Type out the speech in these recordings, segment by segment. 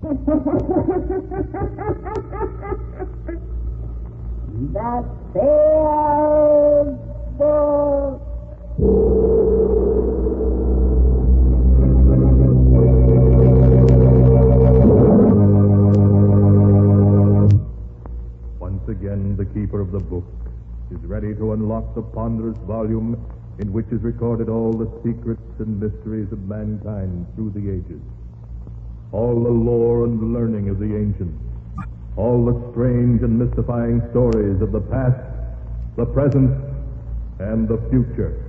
The Sealed Vook. Once again, the keeper of the book is ready to unlock the ponderous volume in which is recorded all the secrets and mysteries of mankind through the ages. All the lore and learning of the ancients. All the strange and mystifying stories of the past, the present, and the future.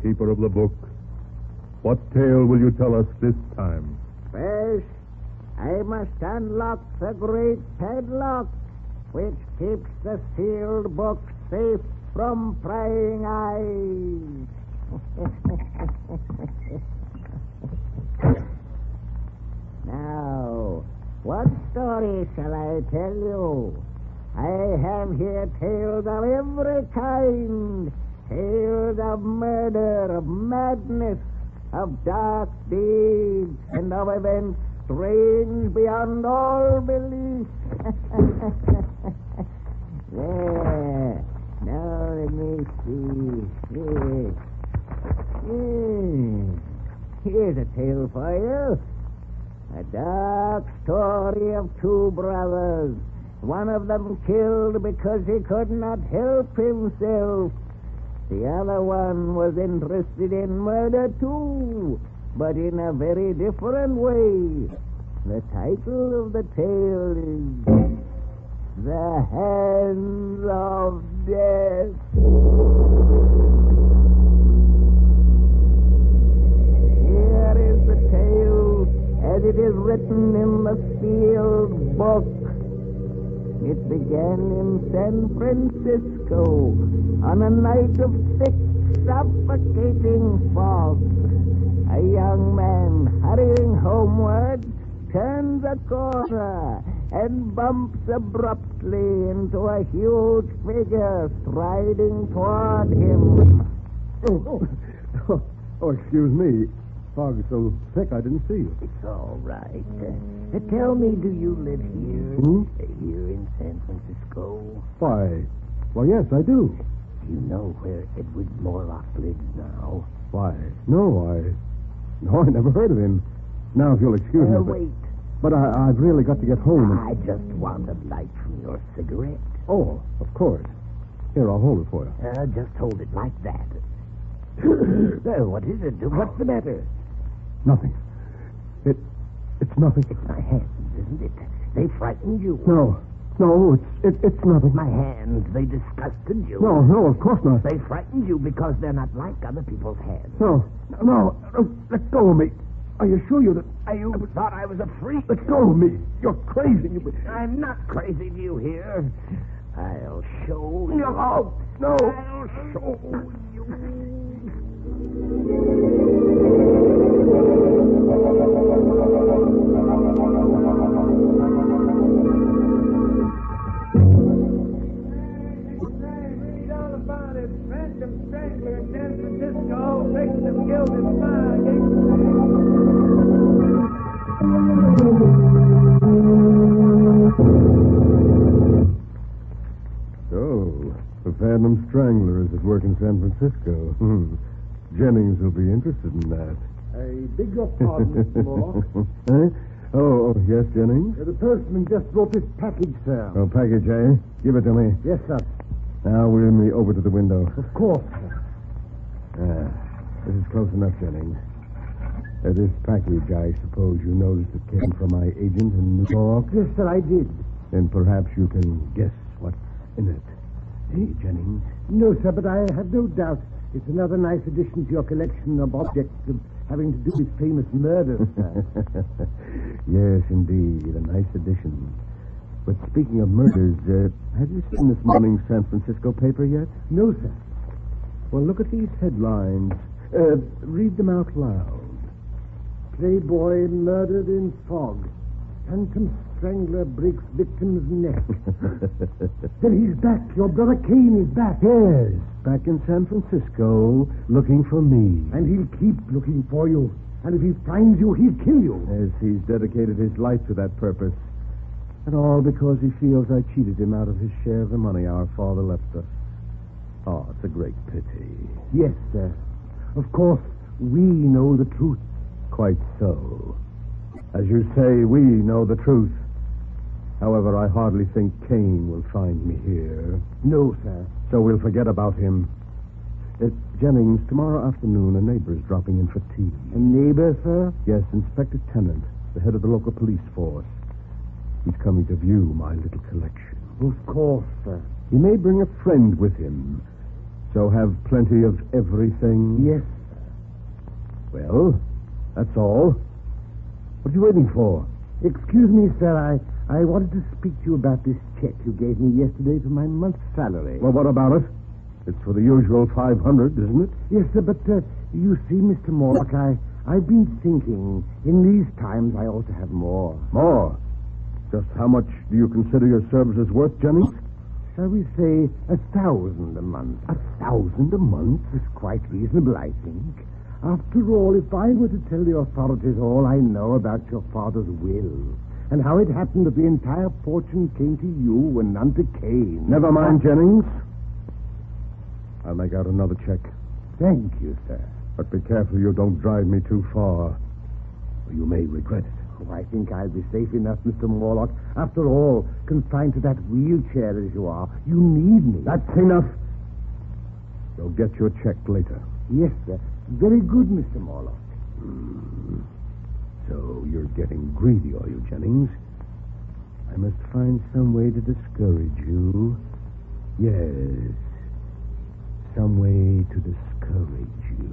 Keeper of the book, what tale will you tell us this time? First, I must unlock the great padlock which keeps the sealed book safe from prying eyes. Now, what story shall I tell you? I have here tales of every kind. Tales of murder, of madness, of dark deeds, and of events strange beyond all belief. There. Now let me see. Here's a tale for you. A dark story of two brothers. One of them killed because he could not help himself. The other one was interested in murder, too, but in a very different way. The title of the tale is The Hands of Death. Here is the tale as it is written in the Sealed Vook. It began in San Francisco on a night of thick, suffocating fog. A young man hurrying homeward turns a corner and bumps abruptly into a huge figure striding toward him. Oh, excuse me. Fog's so thick I didn't see you. It's all right. Tell me, do you live here? Here in San Francisco? Why, yes, I do. Do you know where Edward Morlock lives now? Why, no, I never heard of him. Now, if you'll excuse me. Wait. But I've really got to get home. I just want a light from your cigarette. Oh, of course. Here, I'll hold it for you. Just hold it like that. What is it? What's the matter? Nothing. It's nothing. It's my hands, isn't it? They frightened you. No, it's nothing. My hands, they disgusted you. No, of course not. They frightened you because they're not like other people's hands. No, let go of me. Are you sure you thought I was a freak? Let go of me. You're crazy. I'm not crazy, do you hear? I'll show you. No, no. I'll show you. Read all about it. Phantom Strangler in San Francisco. Victim guilty So, the Phantom Strangler is at work in San Francisco. Jennings will be interested in that. I beg your pardon, Mr. Morlock. Oh, yes, Jennings? The postman just brought this package, sir. Oh, package, eh? Give it to me. Yes, sir. Now, wheel me over to the window. Of course, sir. This is close enough, Jennings. This package, I suppose you noticed it came from my agent in New York? Yes, sir, I did. Then perhaps you can guess what's in it. Hey, Jennings? No, sir, but I have no doubt it's another nice addition to your collection of objects having to do with famous murders, sir. Yes, indeed. A nice addition. But speaking of murders, have you seen this morning's San Francisco paper yet? No, sir. Well, look at these headlines. Read them out loud. Playboy murdered in fog. Phantom Strangler breaks victim's neck. Then he's back. Your brother Kane is back. Yes, back in San Francisco, looking for me. And he'll keep looking for you. And if he finds you, he'll kill you. As he's dedicated his life to that purpose. And all because he feels I cheated him out of his share of the money our father left us. Oh, it's a great pity. Yes, sir. Of course, we know the truth. Quite so. As you say, we know the truth. However, I hardly think Kane will find me here. No, sir. So we'll forget about him. Jennings, tomorrow afternoon, a neighbor's dropping in for tea. A neighbor, sir? Yes, Inspector Tennant, the head of the local police force. He's coming to view my little collection. Of course, sir. He may bring a friend with him. So have plenty of everything? Yes, sir. Well, that's all. What are you waiting for? Excuse me, sir. I wanted to speak to you about this check you gave me yesterday for my month's salary. Well, what about it? It's for the usual 500, isn't it? Yes, sir, but you see, Mr. Morlock, I've been thinking in these times I ought to have more. More? Just how much do you consider your services worth, Jennings? Shall we say 1,000 a month? 1,000 a month? It's quite reasonable, I think. After all, if I were to tell the authorities all I know about your father's will, and how it happened that the entire fortune came to you and none to Kane... Never mind, Jennings. I'll make out another check. Thank you, sir. But be careful you don't drive me too far, or you may regret it. Oh, I think I'll be safe enough, Mr. Morlock. After all, confined to that wheelchair as you are, you need me. That's enough. You'll get your check later. Yes, sir. Very good, Mr. Morlock. So you're getting greedy, are you, Jennings? I must find some way to discourage you. Yes. Some way to discourage you.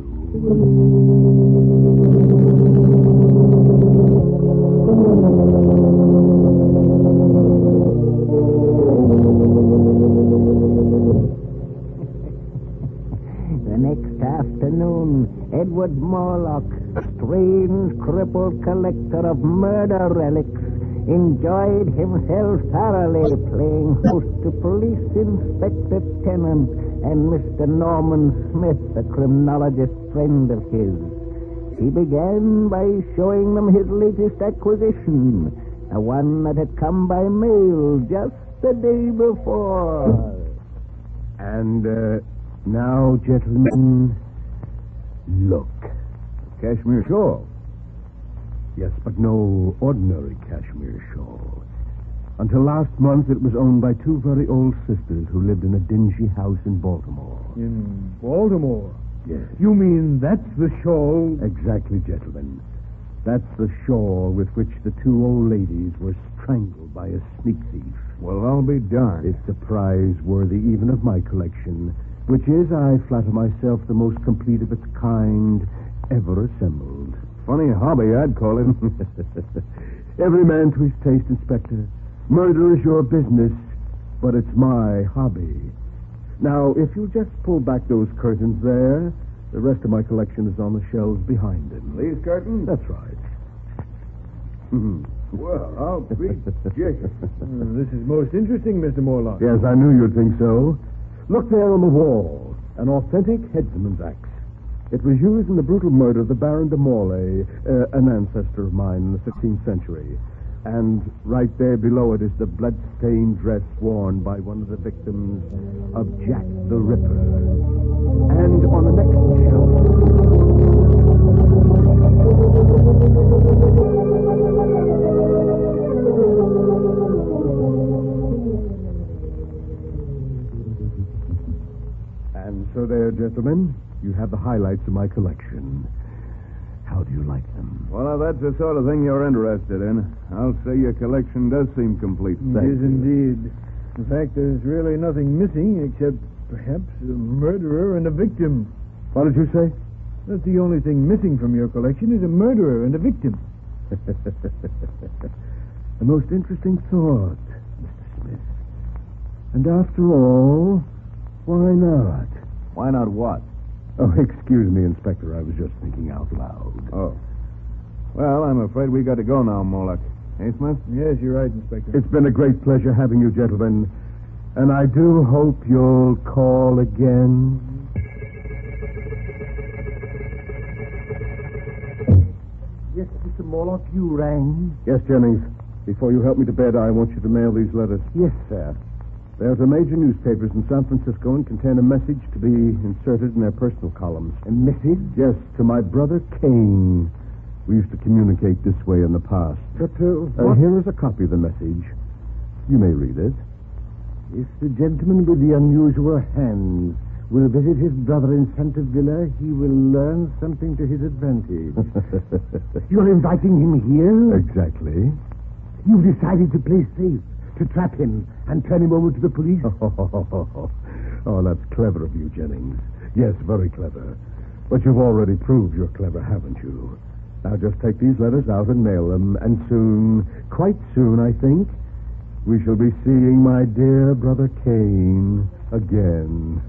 Afternoon, Edward Morlock, strange crippled collector of murder relics, enjoyed himself thoroughly playing host to Police Inspector Tennant and Mr. Norman Smith, a criminologist friend of his. He began by showing them his latest acquisition, a one that had come by mail just the day before. And, now, gentlemen, look. Cashmere shawl. Yes, but no ordinary cashmere shawl. Until last month, it was owned by two very old sisters who lived in a dingy house in Baltimore. In Baltimore? Yes. You mean that's the shawl? Exactly, gentlemen. That's the shawl with which the two old ladies were strangled by a sneak thief. Well, I'll be darned. It's a prize worthy even of my collection, which is, I flatter myself, the most complete of its kind ever assembled. Funny hobby, I'd call it. Every man to his taste, Inspector. Murder is your business. but it's my hobby. Now, if you'll just pull back those curtains there, the rest of my collection is on the shelves behind him. These curtains? That's right. Well, I'll be jiggered. This is most interesting, Mr. Morlock. Yes, I knew you'd think so. Look there on the wall. An authentic headsman's axe. It was used in the brutal murder of the Baron de Morlaix, an ancestor of mine in the 16th century. And right there below it is the blood-stained dress worn by one of the victims of Jack the Ripper. And on the next shelf. And so there, gentlemen, you have the highlights of my collection. How do you like them? Well, if that's the sort of thing you're interested in, I'll say your collection does seem complete. It is indeed. In fact, there's really nothing missing except perhaps a murderer and a victim. What did you say? That's the only thing missing from your collection is a murderer and a victim. A most interesting thought, Mr. Smith. And after all, why not? Why not what? Oh, excuse me, Inspector. I was just thinking out loud. Oh. Well, I'm afraid we got to go now, Morlock. Hey, Smith? Yes, you're right, Inspector. It's been a great pleasure having you, gentlemen. And I do hope you'll call again. Yes, Mr. Morlock, you rang? Yes, Jennings. Before you help me to bed, I want you to mail these letters. Yes, sir. They're to major newspapers in San Francisco and contain a message to be inserted in their personal columns. A message? Yes, to my brother Kane. We used to communicate this way in the past. But, what? Here is a copy of the message. You may read it. If the gentleman with the unusual hands will visit his brother in Santa Villa, he will learn something to his advantage. You're inviting him here? Exactly. You've decided to play safe, to trap him and turn him over to the police? Oh, that's clever of you, Jennings. Yes, very clever. But you've already proved you're clever, haven't you? Now just take these letters out and mail them, and soon, quite soon, I think, we shall be seeing my dear brother Kane again.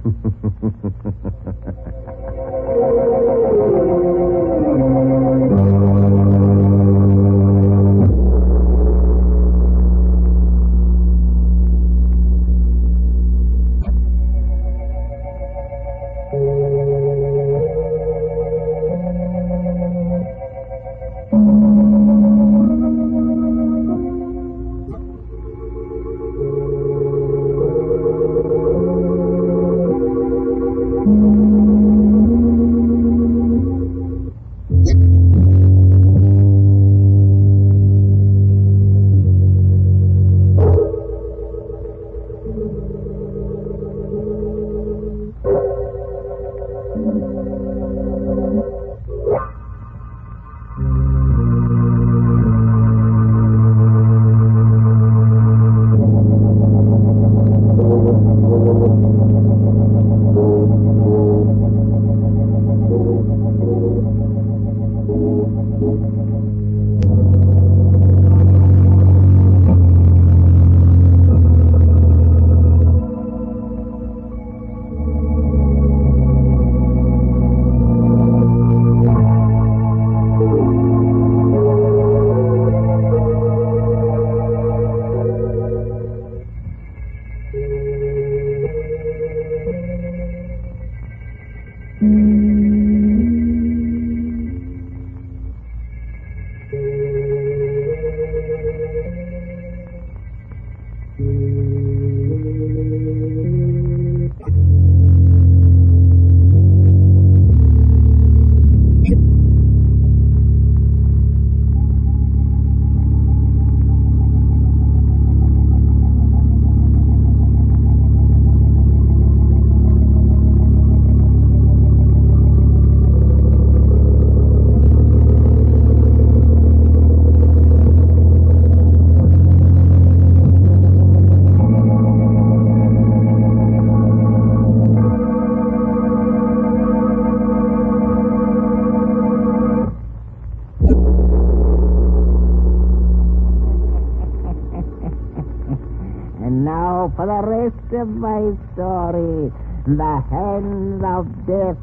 of my story, the hands of death,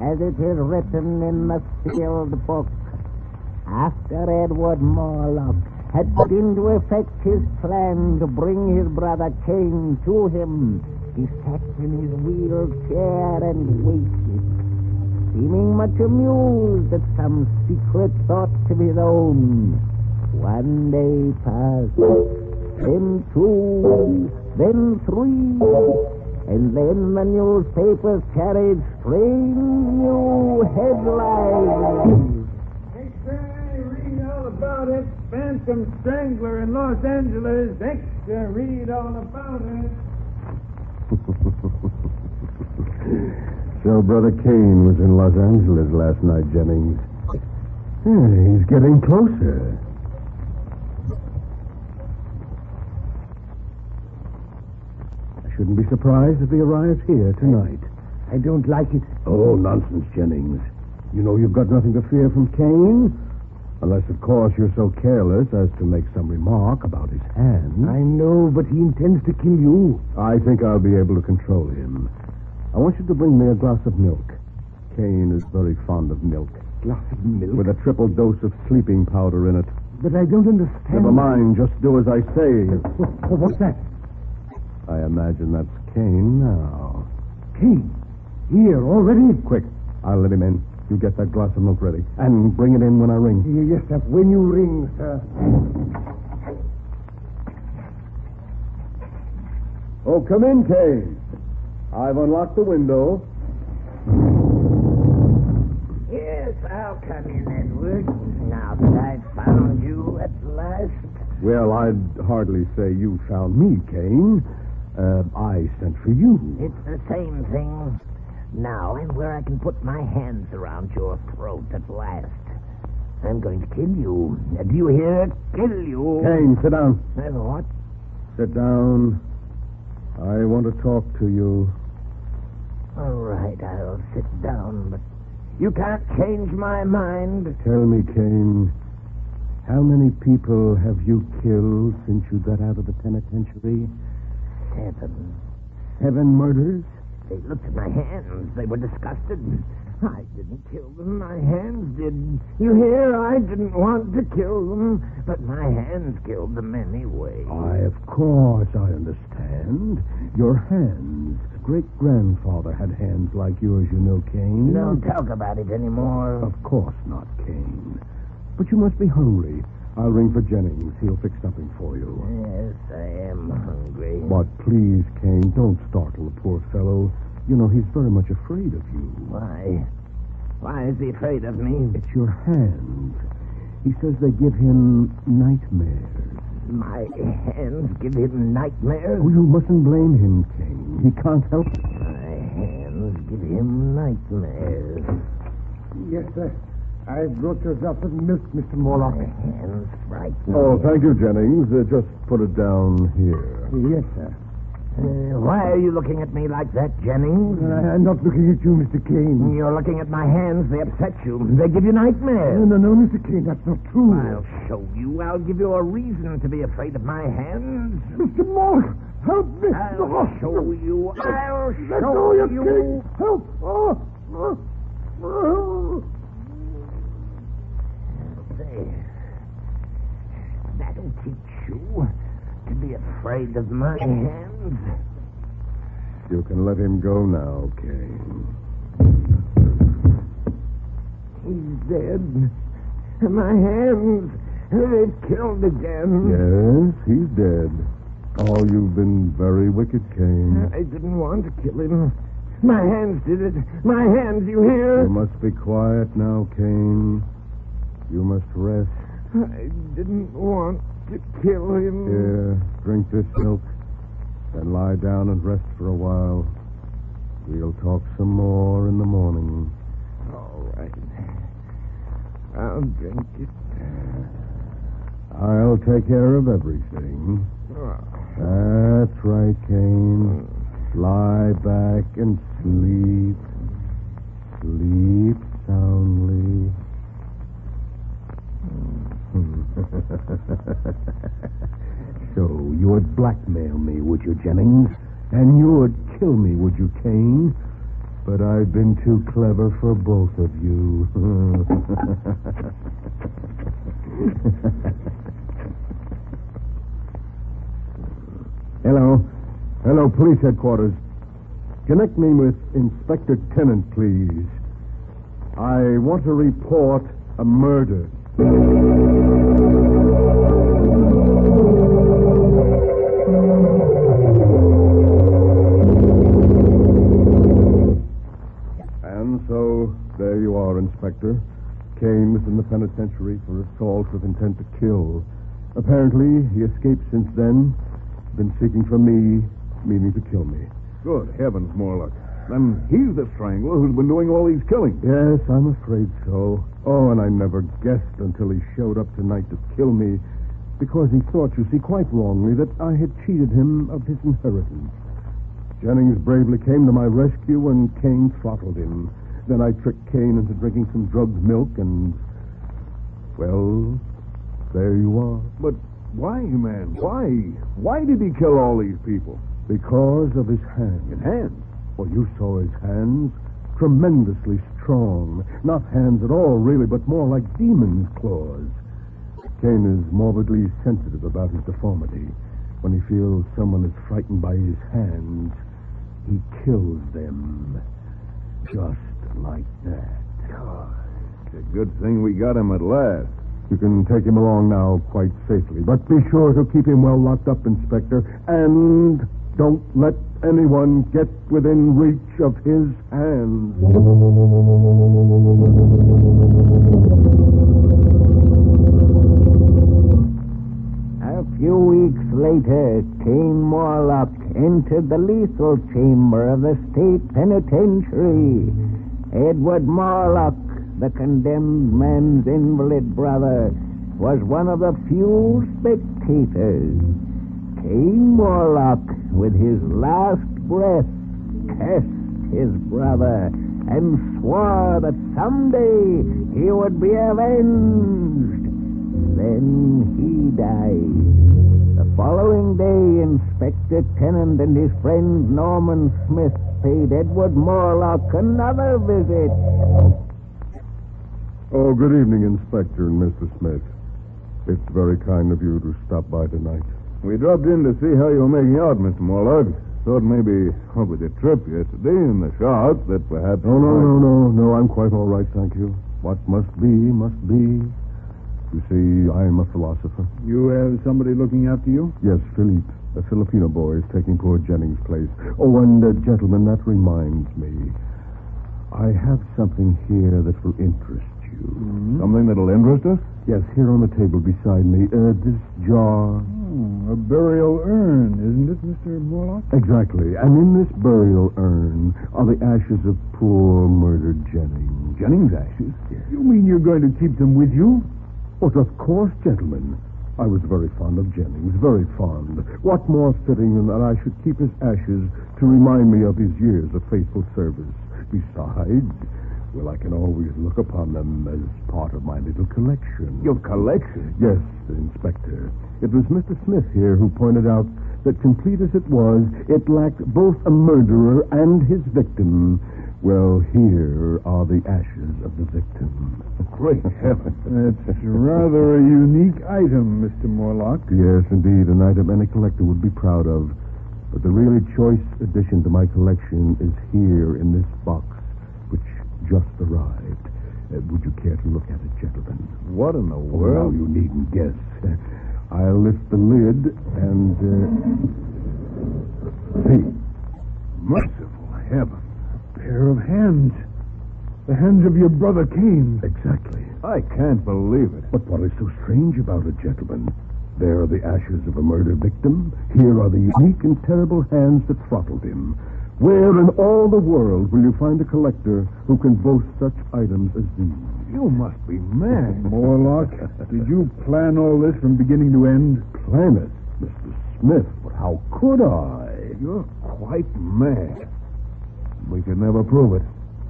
as it is written in the sealed book. After Edward Morlock had put into effect his plan to bring his brother Cain to him, he sat in his wheelchair and waited, seeming much amused at some secret thoughts of his own. One day passed, then 2, then 3, and then the newspapers carried strange new headlines. Read all about it. Phantom Strangler in Los Angeles. Extra, read all about it. So Brother Cain was in Los Angeles last night, Jennings. He's getting closer. I shouldn't be surprised if he arrives here tonight. I don't like it. Oh, nonsense, Jennings. You know you've got nothing to fear from Cain. Unless, of course, you're so careless as to make some remark about his hand. I know, but he intends to kill you. I think I'll be able to control him. I want you to bring me a glass of milk. Cain is very fond of milk. Glass of milk? With a triple dose of sleeping powder in it. But I don't understand. Never mind, just do as I say. What's that? I imagine that's Cain now. Cain? Here, already? Quick, I'll let him in. You get that glass of milk ready. And bring it in when I ring. Yes, sir. When you ring, sir. Oh, come in, Cain. I've unlocked the window. Yes, I'll come in, Edward. Now that I've found you at last. Well, I'd hardly say you found me, Cain. I sent for you. It's the same thing. Now I'm where I can put my hands around your throat at last. I'm going to kill you. Do you hear? Kill you. Cain, sit down. And what? Sit down. I want to talk to you. All right, I'll sit down, but you can't change my mind. Tell me, Cain, how many people have you killed since you got out of the penitentiary? 7. 7 murders? They looked at my hands. They were disgusted. I didn't kill them. My hands did. You hear? I didn't want to kill them, but my hands killed them anyway. Why, of course, I understand. Your hands. Great-grandfather had hands like yours, you know, Cain. Don't talk about it anymore. Of course not, Cain. But you must be hungry. I'll ring for Jennings. He'll fix something for you. Yes, I am hungry. But please, Cain, don't startle the poor fellow. You know, he's very much afraid of you. Why? Why is he afraid of me? It's your hands. He says they give him nightmares. My hands give him nightmares? Oh, you mustn't blame him, Cain. He can't help it. My hands give him nightmares. Yes, sir. I brought you a glass of milk, Mr. Morlock. My hands frighten Oh, me. thank you, Jennings. Just put it down here. Yes, sir. Why are you looking at me like that, Jennings? I'm not looking at you, Mr. Cain. You're looking at my hands. They upset you. They give you nightmares. No, Mr. Cain, that's not true. I'll show you. I'll give you a reason to be afraid of my hands. Mr. Morlock, help me. I'll show you. I'll Let show go, you you. Cain. Help. There. That'll teach you to be afraid of my hands. You can let him go now, Cain. He's dead. My hands, they've killed again. Yes, he's dead. Oh, you've been very wicked, Cain. I didn't want to kill him. My hands did it. My hands, you hear? You must be quiet now, Cain. You must rest. I didn't want to kill him. Here, drink this milk. Then lie down and rest for a while. We'll talk some more in the morning. All right. I'll drink it. I'll take care of everything. That's right, Cain. Lie back and sleep. Sleep soundly. So you would blackmail me, would you, Jennings? And you would kill me, would you, Kane? But I've been too clever for both of you. Hello. Hello, police headquarters. Connect me with Inspector Tennant, please. I want to report a murder. And so, there you are, Inspector. Kane was in the penitentiary for assault with intent to kill. Apparently, he escaped since then. Been seeking for me, meaning to kill me. Good heavens, Morlock. Then he's the strangler who's been doing all these killings. Yes, I'm afraid so. Oh, and I never guessed until he showed up tonight to kill me, because he thought, you see, quite wrongly, that I had cheated him of his inheritance. Jennings bravely came to my rescue, and Kane throttled him. Then I tricked Kane into drinking some drugged milk, and... well, there you are. But why, man? Why? Why did he kill all these people? Because of his hands. His hands? Well, you saw his hands. Tremendously strong. Not hands at all, really, but more like demon's claws. Kane is morbidly sensitive about his deformity. When he feels someone is frightened by his hands, he kills them. Just like that. God, it's a good thing we got him at last. You can take him along now quite safely. But be sure to keep him well locked up, Inspector. And don't let anyone get within reach of his hands. A few weeks later, Kane Morlock entered the lethal chamber of the state penitentiary. Edward Morlock, the condemned man's invalid brother, was one of the few spectators. Kane Morlock, with his last breath, cursed his brother and swore that someday he would be avenged. Then he died. The following day, Inspector Tennant and his friend Norman Smith paid Edward Morlock another visit. Oh, good evening, Inspector and Mr. Smith. It's very kind of you to stop by tonight. We dropped in to see how you were making out, Mr. Morlock. Thought maybe over the trip yesterday and the shots that perhaps... No, I'm quite all right, thank you. What must be, must be. You see, I'm a philosopher. You have somebody looking after you? Yes, Philippe, a Filipino boy, is taking poor Jennings' place. Oh, and, gentlemen, that reminds me. I have something here that will interest you. Mm-hmm. Something that'll interest us? Yes, here on the table beside me. This jar. A burial urn, isn't it, Mr. Morlock? Exactly. And in this burial urn are the ashes of poor murdered Jennings. Jennings' ashes? Yes. You mean you're going to keep them with you? But of course, gentlemen. I was very fond of Jennings, very fond. What more fitting than that I should keep his ashes to remind me of his years of faithful service? Besides, well, I can always look upon them as part of my little collection. Your collection? Yes, Inspector. It was Mr. Smith here who pointed out that, complete as it was, it lacked both a murderer and his victim. Well, here are the ashes of the victim. Great heavens. That's rather a unique item, Mr. Morlock. Yes, indeed, an item any collector would be proud of. But the really choice addition to my collection is here in this box, which just arrived. Would you care to look at it, gentlemen? What in the Well, world? now you needn't guess. I'll lift the lid and... see. Merciful heaven. A pair of hands. The hands of your brother Kane. Exactly. I can't believe it. But what is so strange about it, gentlemen? There are the ashes of a murder victim. Here are the unique and terrible hands that throttled him. Where in all the world will you find a collector who can boast such items as these? You must be mad. Morlock, did you plan all this from beginning to end? Plan it, Mr. Smith, but how could I? You're quite mad. We could never prove it.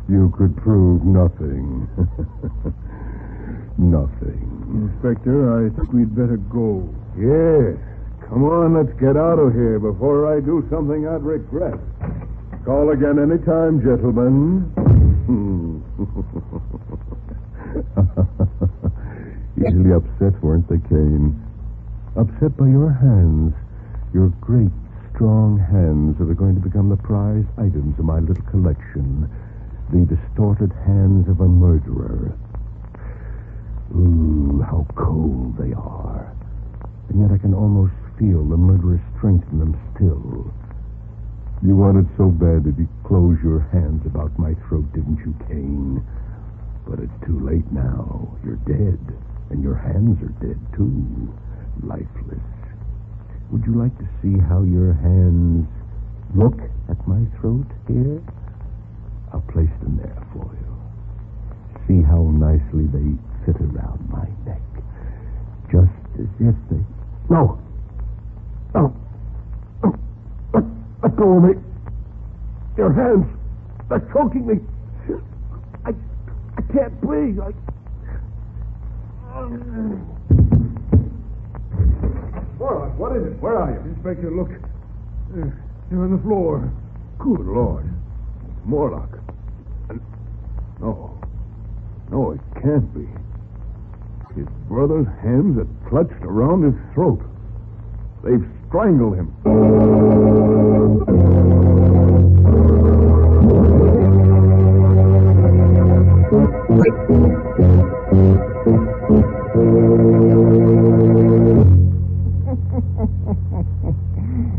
You could prove nothing. Nothing. Inspector, I think we'd better go. Yes, Come on, let's get out of here before I do something I'd regret. Call again any time, gentlemen. Easily upset, weren't they, Kane? Upset by your hands. Your great, strong hands that are going to become the prized items of my little collection. The distorted hands of a murderer. Ooh, how cold they are. And yet I can almost feel the murderer's strength in them still. You wanted so bad that you close your hands about my throat, didn't you, Kane? But it's too late now. You're dead. And your hands are dead, too. Lifeless. Would you like to see how your hands look at my throat here? I'll place them there for you. See how nicely they fit around my neck. Just as if they... No! No! Let go of me! Your hands! They're choking me! I can't breathe! Warlock, what is it? Where are you? Inspector, look. You're on the floor. Good Lord. Morlock. No. No, it can't be. His brother's hands are clutched around his throat. They've strangled him.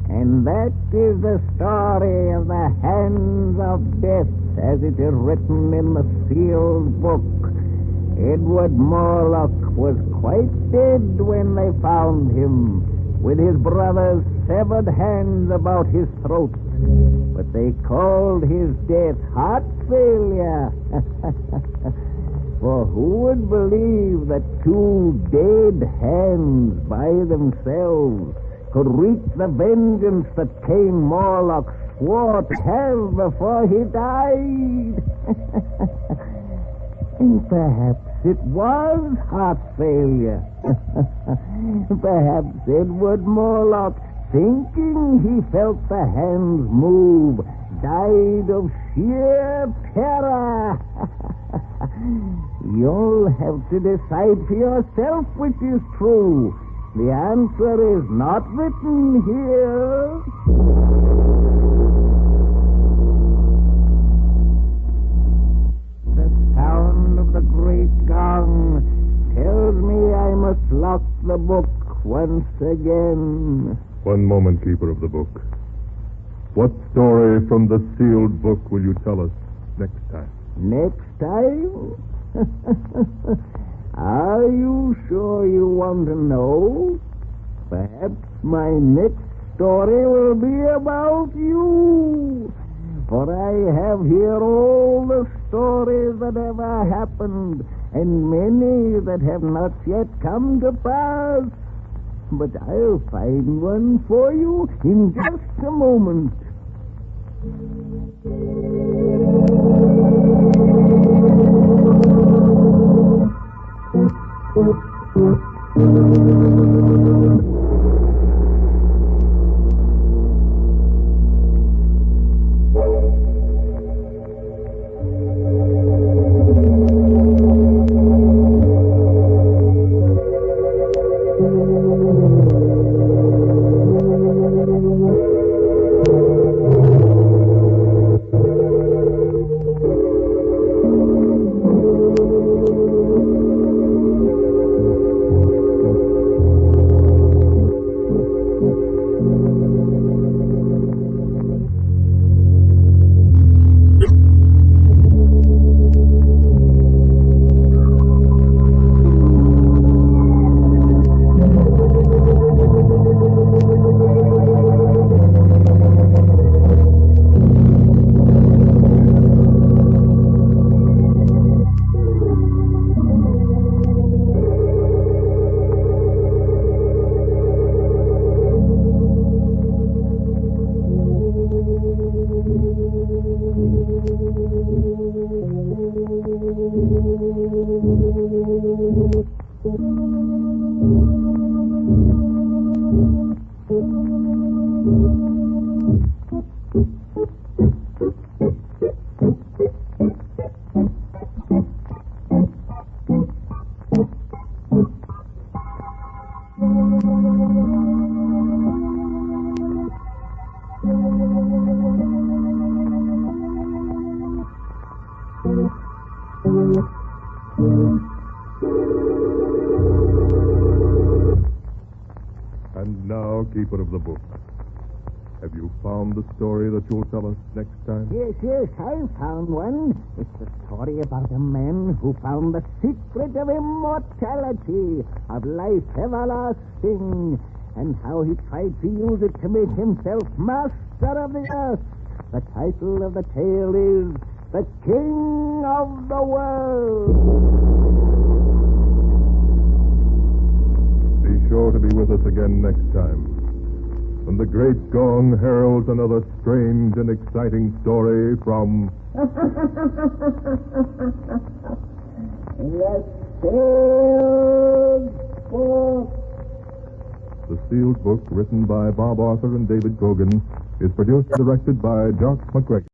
And that is the story of the hands of death as it is written in the Sealed Vook. Edward Morlock was quite dead when they found him, with his brother's severed hands about his throat. But they called his death heart failure. For who would believe that two dead hands by themselves could reach the vengeance that Cain Morlock swore to have before he died? And perhaps it was heart failure. Perhaps Edward Morlock, thinking he felt the hands move, died of sheer terror. You'll have to decide for yourself which is true. The answer is not written here. The sound of the great gong tells me I must lock the book once again. One moment, Keeper of the Book. What story from the Sealed Book will you tell us next time? Next time? Are you sure you want to know? Perhaps my next story will be about you. For I have here all the stories that ever happened, and many that have not yet come to pass. But I'll find one for you in just a moment. keeper of the book. Have you found the story that you'll tell us next time? Yes, I found one. It's a story about a man who found the secret of immortality, of life everlasting, and how he tried to use it to make himself master of the earth. The title of the tale is The King of the World. Be sure to be with us again next time, when the great gong heralds another strange and exciting story from The Sealed Vook. The Sealed Book, written by Bob Arthur and David Cogan, is produced and directed by Jock McCracken.